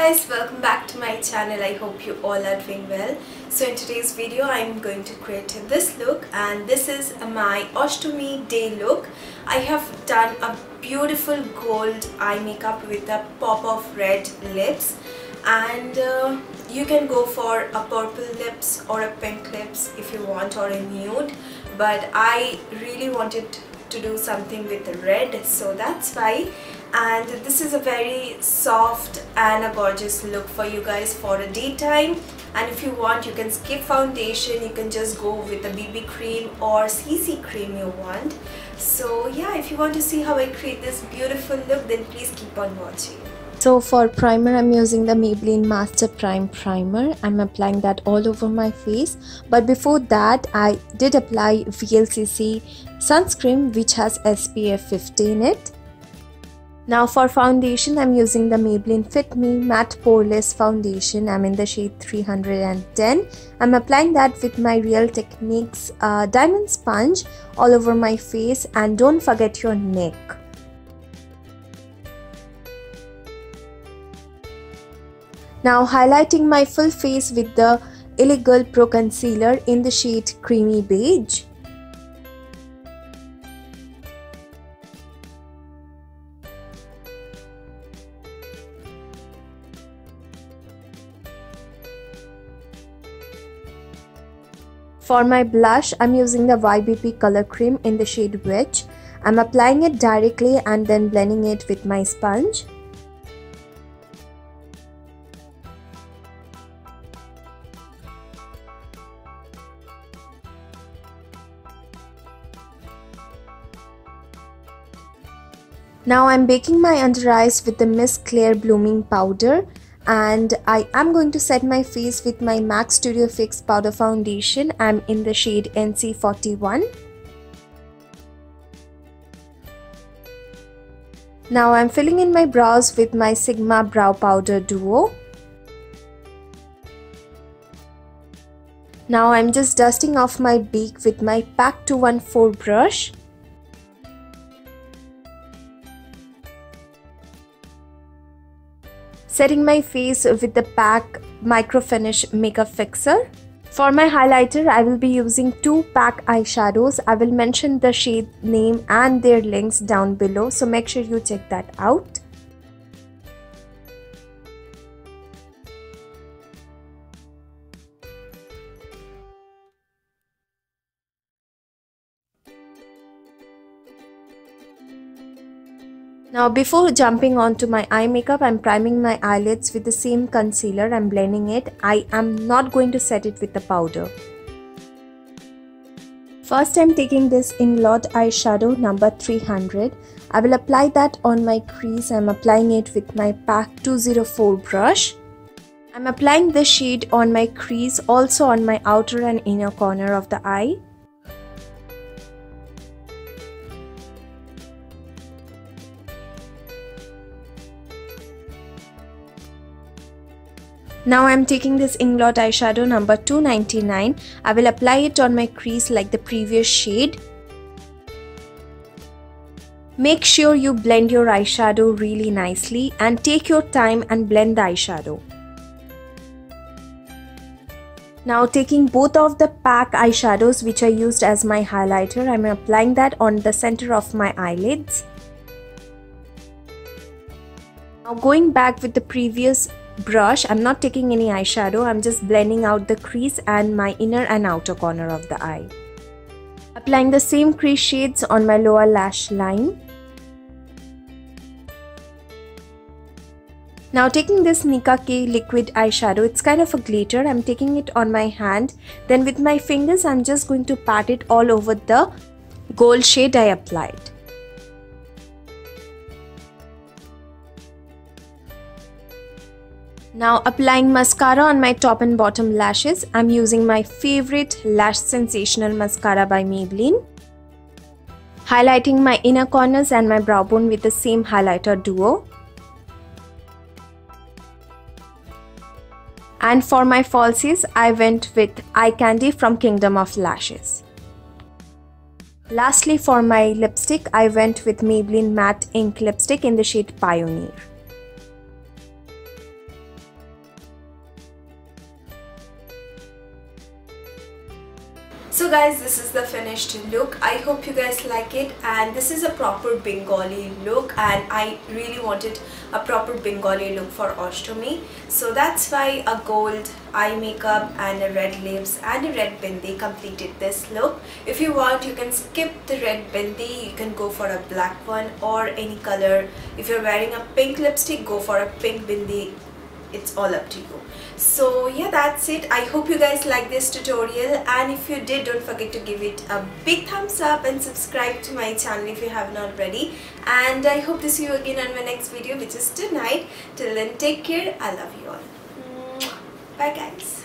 guys, welcome back to my channel. I hope you all are doing well. So in today's video I'm going to create this look, and this is my Asthomi day look. I have done a beautiful gold eye makeup with a pop of red lips, and you can go for a purple lips or a pink lips if you want, or a nude, but I really wanted to do something with the red, so that's why. And this is a very soft and a gorgeous look for you guys for a daytime. And if you want, you can skip foundation, you can just go with a BB cream or CC cream you want. So yeah, if you want to see how I create this beautiful look, then please keep on watching. So for primer, I'm using the Maybelline Master Prime Primer. I'm applying that all over my face. But before that, I did apply VLCC sunscreen which has SPF 50 in it. Now for foundation, I'm using the Maybelline Fit Me Matte Poreless Foundation. I'm in the shade 310. I'm applying that with my Real Techniques diamond sponge all over my face, and don't forget your neck. Now highlighting my full face with the Illegal Pro Concealer in the shade Creamy Beige. For my blush, I'm using the YBP Color Cream in the shade Witch. I'm applying it directly and then blending it with my sponge. Now I'm baking my under eyes with the Miss Claire Blooming Powder, and I am going to set my face with my MAC Studio Fix Powder Foundation. I'm in the shade NC41. Now I'm filling in my brows with my Sigma Brow Powder Duo. Now I'm just dusting off my beak with my PAC 214 brush. Setting my face with the PAC Micro Finish Makeup Fixer. For my highlighter, I will be using two PAC eyeshadows. I will mention the shade name and their links down below, so make sure you check that out. Now before jumping onto my eye makeup, I'm priming my eyelids with the same concealer. I'm blending it. I am not going to set it with the powder. First, I'm taking this INGLOT eyeshadow number 300. I will apply that on my crease. I'm applying it with my PAC 204 brush. I'm applying this shade on my crease, also on my outer and inner corner of the eye. Now I'm taking this INGLOT eyeshadow number 299. I will apply it on my crease like the previous shade. Make sure you blend your eyeshadow really nicely and take your time and blend the eyeshadow. Now taking both of the PAC eyeshadows which I used as my highlighter, I'm applying that on the center of my eyelids. Now going back with the previous brush, I'm not taking any eyeshadow, I'm just blending out the crease and my inner and outer corner of the eye. Applying the same crease shades on my lower lash line. Now taking this Nicka K liquid eyeshadow, it's kind of a glitter, I'm taking it on my hand. Then with my fingers, I'm just going to pat it all over the gold shade I applied. Now applying mascara on my top and bottom lashes. I'm using my favorite Lash Sensational mascara by Maybelline. Highlighting my inner corners and my brow bone with the same highlighter duo. And for my falsies, I went with Eye Candy from Kingdom of Lashes. Lastly, for my lipstick, I went with Maybelline Matte Ink Lipstick in the shade Pioneer. So guys, this is the finished look. I hope you guys like it, and this is a proper Bengali look, and I really wanted a proper Bengali look for Asthomi. So that's why a gold eye makeup and a red lips and a red bindi completed this look. If you want, you can skip the red bindi, you can go for a black one or any color. If you're wearing a pink lipstick, go for a pink bindi. It's all up to you. So yeah, that's it. I hope you guys like this tutorial, and if you did, don't forget to give it a big thumbs up and subscribe to my channel if you haven't already. And I hope to see you again on my next video, which is tonight. Till then, take care. I love you all. Bye guys.